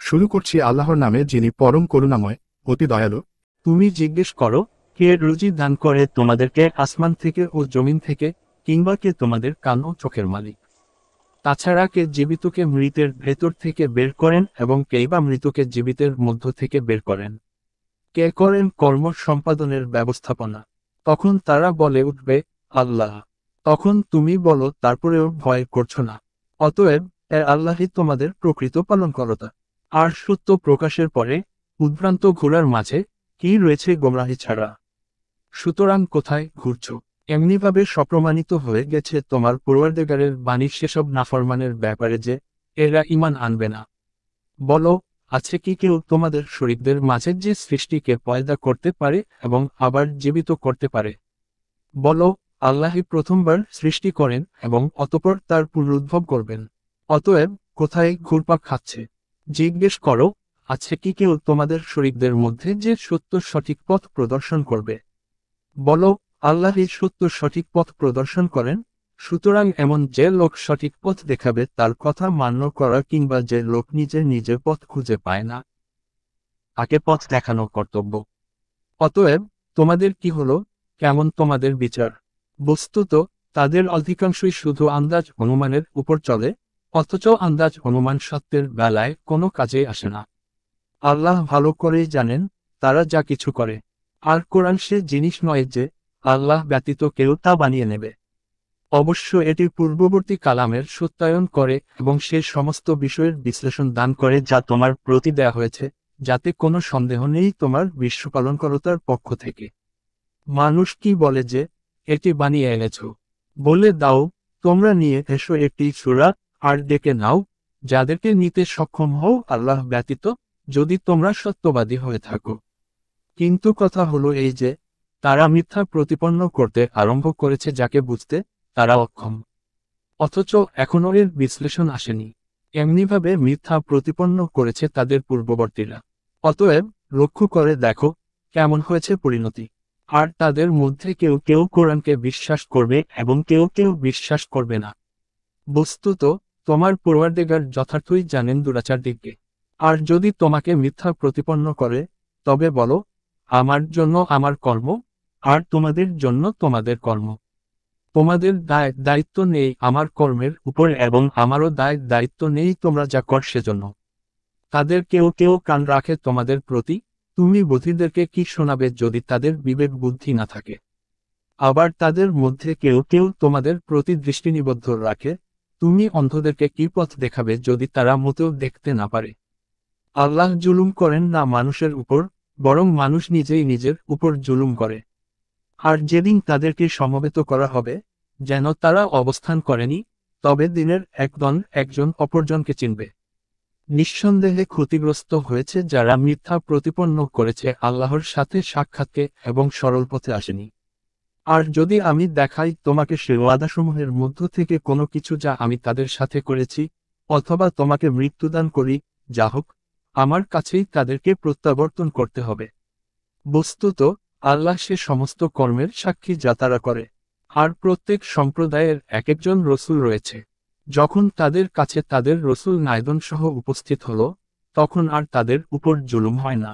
শুরু করছি আল্লাহর নামে, যিনি পরম করুণাময়, অতি দয়ালু। তুমি জিজ্ঞেস করো, কে রুজি দান করে তোমাদেরকে আসমান থেকে ও জমিন থেকে, কিংবা কে তোমাদের কান ও চোখের মালিক? তাছাড়া কে জীবিতকে মৃতের ভেতর থেকে বের করেন এবং কেই বা মৃতকে জীবিতের মধ্য থেকে বের করেন? কে করেন কর্ম সম্পাদনের ব্যবস্থাপনা? তখন তারা বলে উঠবে, আল্লাহ। তখন তুমি বলো, তারপরেও ভয় করছো না? অতএব আল্লাহই তোমাদের প্রকৃত পালনকর্তা। আর সত্য প্রকাশের পরে উদ্ভ্রান্ত ঘোড়ার মাঝে কি রয়েছে গোমরাহি ছাড়া? সুতরাং কোথায় ঘুরছ? এমনিভাবে সপ্রমাণিত হয়ে গেছে তোমার পরওয়ারদিগারের বাণী সেসব নাফরমানের ব্যাপারে যে এরা ঈমান আনবে না। বলো, আছে কি কেউ তোমাদের শরীরদের মাঝে যে সৃষ্টিকে পয়দা করতে পারে এবং আবার জীবিত করতে পারে? বলো, আল্লাহই প্রথমবার সৃষ্টি করেন এবং অতঃপর তার পুনরুদ্ভব করবেন। অতএব কোথায় ঘুরপাক খাচ্ছে? জিজ্ঞেস করো, আছে কি কেউ তোমাদের শরীরদের মধ্যে যে সত্য সঠিক পথ প্রদর্শন করবে? বলো, আল্লাহই সত্য সঠিক পথ প্রদর্শন করেন। সুতরাং এমন যে লোক সঠিক পথ দেখাবে তার কথা মান্য করা, কিংবা যে লোক নিজের পথ খুঁজে পায় না, তাকে পথ দেখানো কর্তব্য। অতএব তোমাদের কি হলো? কেমন তোমাদের বিচার? বস্তুত তাদের অধিকাংশই শুধু আন্দাজ অনুমানের উপর চলে, অথচ আন্দাজ অনুমান সত্যের বেলায় কোনো কাজে আসে না। আল্লাহ ভালো করেই জানেন তারা যা কিছু করে। আর কোরআন সে জিনিস নয় যে আল্লাহ ব্যতীত কেউ তা বানিয়ে নেবে। অবশ্য এটি পূর্ববর্তী কালামের সত্যায়ন করে এবং সে সমস্ত বিষয়ের বিশ্লেষণ দান করে যা তোমার প্রতি দেয়া হয়েছে, যাতে কোনো সন্দেহ নেই তোমার বিশ্বপালনকর্তার পক্ষ থেকে। মানুষ কি বলে যে এটি বানিয়ে এনেছ? বলে দাও, তোমরা নিয়ে এসো একটি সূরা আর ডেকে নাও যাদেরকে নিতে সক্ষম হও আল্লাহ ব্যতীত, যদি তোমরা সত্যবাদী হয়ে থাকো। কিন্তু কথা হলো এই যে তারা মিথ্যা প্রতিপন্ন করতে আরম্ভ করেছে যাকে বুঝতে তারা অক্ষম। অথচ এখনও এর বিশ্লেষণ আসেনি। এমনিভাবে মিথ্যা প্রতিপন্ন করেছে তাদের পূর্ববর্তীরা। অতএব লক্ষ্য করে দেখো কেমন হয়েছে পরিণতি। আর তাদের মধ্যে কেউ কেউ কোরআনকে বিশ্বাস করবে এবং কেউ কেউ বিশ্বাস করবে না। বস্তুত তোমার পরওয়ারদিগার যথার্থই জানেন দুরাচার দিককে। আর যদি তোমাকে মিথ্যা প্রতিপন্ন করে, তবে বলো, আমার জন্য আমার কর্ম, আর তোমাদের জন্য তোমাদের কর্ম। তোমাদের দায়িত্ব নেই আমার কর্মের উপর এবং আমারও দায়িত্ব নেই তোমরা যা কর সেজন্য। তাদের কেউ কেউ কান রাখে তোমাদের প্রতি, তুমি বধিরদেরকে কি শোনাবে যদি তাদের বিবেক বুদ্ধি না থাকে? আবার তাদের মধ্যে কেউ কেউ তোমাদের প্রতি দৃষ্টি নিবদ্ধ রাখে, তুমি অন্ধদেরকে কি পথ দেখাবে যদি তারা মোটেও দেখতে না পারে? আল্লাহ জুলুম করেন না মানুষের উপর, বরং মানুষ নিজেই নিজের উপর জুলুম করে। আর যেদিন তাদেরকে সমবেত করা হবে, যেন তারা অবস্থান করেনি, তবে দিনের একদল একজন অপরজনকে চিনবে। নিঃসন্দেহে ক্ষতিগ্রস্ত হয়েছে যারা মিথ্যা প্রতিপন্ন করেছে আল্লাহর সাথে সাক্ষাৎকে এবং সরল পথে আসেনি। আর যদি আমি দেখাই তোমাকে সে ওয়াদাসমূহের মধ্য থেকে কোনো কিছু যা আমি তাদের সাথে করেছি, অথবা তোমাকে মৃত্যুদান করি, যা হোক, আমার কাছেই তাদেরকে প্রত্যাবর্তন করতে হবে। বস্তুত আল্লাহ সে সমস্ত কর্মের সাক্ষী যা তারা করে। আর প্রত্যেক সম্প্রদায়ের এক একজন রসুল রয়েছে। যখন তাদের কাছে তাদের রসুল নায়দন সহ উপস্থিত হলো, তখন আর তাদের উপর জুলুম হয় না।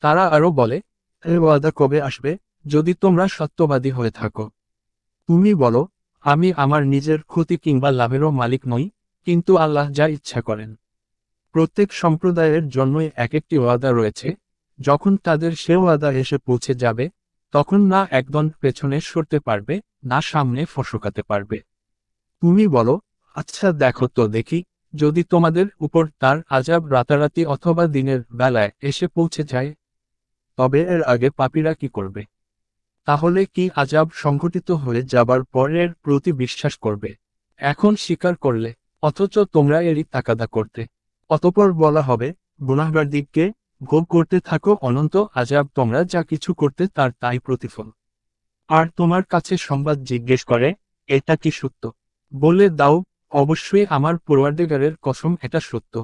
তারা আরো বলে, এ ওয়াদা কবে আসবে, যদি তোমরা সত্যবাদী হয়ে থাকো? তুমি বলো, আমি আমার নিজের ক্ষতি কিংবা লাভেরও মালিক নই, কিন্তু আল্লাহ যা ইচ্ছা করেন। প্রত্যেক সম্প্রদায়ের জন্যই এক একটি ওয়াদা রয়েছে। যখন তাদের সে ওয়াদা এসে পৌঁছে যাবে, তখন না একদল পেছনে সরতে পারবে, না সামনে ফসকাতে পারবে। তুমি বলো, আচ্ছা দেখো তো দেখি, যদি তোমাদের উপর তার আযাব রাতারাতি অথবা দিনের বেলায় এসে পৌঁছে যায়, তবে এর আগে পাপীরা কি করবে? তাহলে কি আযাব সংঘটিত হয়ে যাবার পর এর প্রতি বিশ্বাস করবে? এখন স্বীকার করলে, অথচ তোমরা এরই তাকাদা করতে। অতঃপর বলা হবে, গুনাহগারদিগকে ভোগ করতে থাকো অনন্ত আযাব, তোমরা যা কিছু করতে তার তাই প্রতিফল। আর তোমার কাছে সংবাদ জিজ্ঞেস করে, এটা কি সত্য? বলে দাও, অবশ্যই আমার পরওয়ারদিগারের কসম এটা সত্য।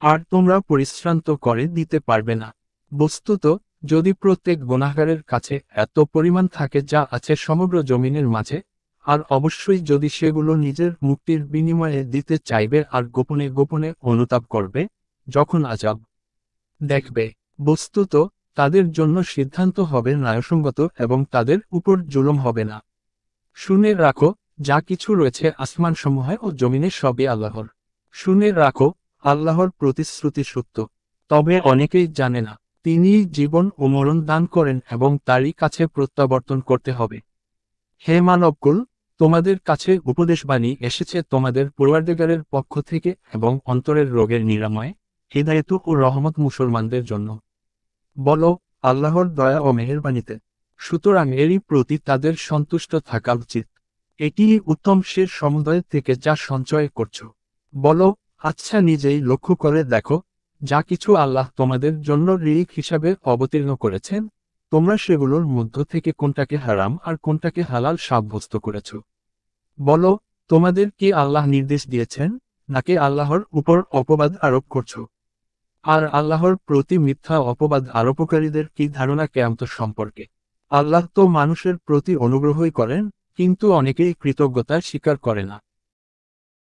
আর তোমরা পরিশ্রান্ত করে দিতে পারবে না। বস্তুত যদি প্রত্যেক গুনাহগারের কাছে এত পরিমাণ থাকে যা আছে সমগ্র জমিনের মাঝে, আর অবশ্যই যদি সেগুলো নিজের মুক্তির বিনিময়ে দিতে চাইবে আর গোপনে গোপনে অনুতাপ করবে, যখন আযাব দেখবে। বস্তুত তাদের জন্য সিদ্ধান্ত হবে ন্যায়সঙ্গত এবং তাদের উপর জুলুম হবে না। শুনে রাখো, যা কিছু রয়েছে আসমানসমূহে ও জমিনে সবই আল্লাহর। শুনে রাখো, আল্লাহর প্রতিশ্রুতি সত্য। তবে অনেকেই জানে না, তিনি জীবন ও মরণ দান করেন এবং তারই কাছে প্রত্যাবর্তন করতে হবে। হে মানবকুল, তোমাদের কাছে উপদেশবাণী এসেছে তোমাদের পরওয়ারদিগারের পক্ষ থেকে এবং অন্তরের রোগের নিরাময়, হিদায়াত ও রহমত মুসলমানদের জন্য। বলো, আল্লাহর দয়া ও মেহেরবানিতে। সুতরাং এরই প্রতি তাদের সন্তুষ্ট থাকা উচিত। এটি উত্তম সে সমুদয় থেকে যা সঞ্চয় করছো। বলো, আচ্ছা নিজেই লক্ষ্য করে দেখো, যা কিছু আল্লাহ তোমাদের জন্য রিজিক হিসাবে অবতীর্ণ করেছেন, তোমরা সেগুলোর মধ্য থেকে কোনটাকে হারাম আর কোনটাকে হালাল সাব্যস্ত করেছ। বলো, তোমাদের কি আল্লাহ নির্দেশ দিয়েছেন, নাকি আল্লাহর উপর অপবাদ আরোপ করছো? আর আল্লাহর প্রতি মিথ্যা অপবাদ আরোপকারীদের কি ধারণা কিয়ামত সম্পর্কে? আল্লাহ তো মানুষের প্রতি অনুগ্রহই করেন, কিন্তু অনেকেই কৃতজ্ঞতা স্বীকার করে না।